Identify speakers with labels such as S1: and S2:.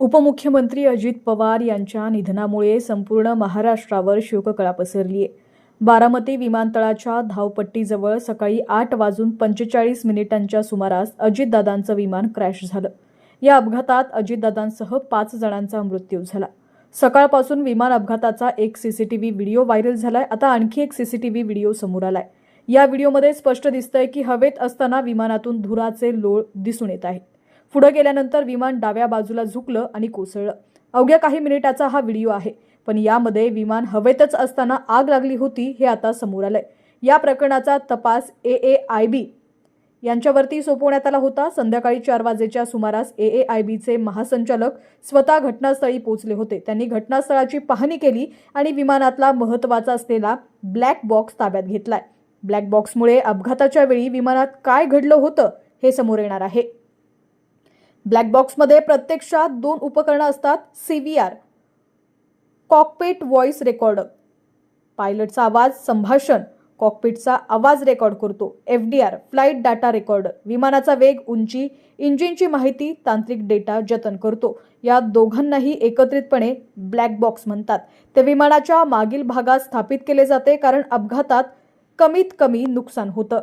S1: उपमुख्यमंत्री अजित पवार यांच्या निधनामुळे संपूर्ण महाराष्ट्रावर शोककळा पसरली आहे. बारामती विमानतळाच्या धावपट्टीजवळ सकाळी 8:45 सुमारास अजितदादांचं विमान क्रॅश झालं. या अपघातात अजितदादांसह 5 जणांचा मृत्यू झाला. सकाळपासून विमान अपघाताचा एक सीसीटीव्ही व्हिडिओ व्हायरल झालाय. आता आणखी एक सीसीटीव्ही व्हिडिओ समोर आलाय. या व्हिडिओमध्ये स्पष्ट दिसतंय की हवेत असताना विमानातून धुराचे लोळ दिसून येत आहेत. पुढे गेल्यानंतर विमान डाव्या बाजूला झुकलं आणि कोसळलं. अवघ्या काही मिनिटाचा हा व्हिडिओ आहे, पण यामध्ये विमान हवेतच असताना आग लागली होती हे आता समोर आलंय. या प्रकरणाचा तपास AAIB यांच्यावरती सोपवण्यात आला होता. संध्याकाळी 4 वाजेच्या सुमारास AAIBचे महासंचालक स्वतः घटनास्थळी पोहोचले होते. त्यांनी घटनास्थळाची पाहणी केली आणि विमानातला महत्त्वाचा असलेला ब्लॅक बॉक्स ताब्यात घेतलाय. ब्लॅक बॉक्समुळे अपघाताच्या वेळी विमानात काय घडलं होतं हे समोर येणार आहे. ब्लॅक बॉक्समध्ये प्रत्यक्षात 2 उपकरणं असतात. CVR कॉकपिट व्हॉइस रेकॉर्डर, पायलटचा आवाज संभाषण कॉकपिटचा आवाज रेकॉर्ड करतो. FDR फ्लाइट डाटा रेकॉर्डर विमानाचा वेग, उंची, इंजिनची माहिती, तांत्रिक डेटा जतन करतो. या दोघांनाही एकत्रितपणे ब्लॅक बॉक्स म्हणतात. ते विमानाच्या मागील भागात स्थापित केले जाते कारण अपघातात कमीत कमी नुकसान होतं.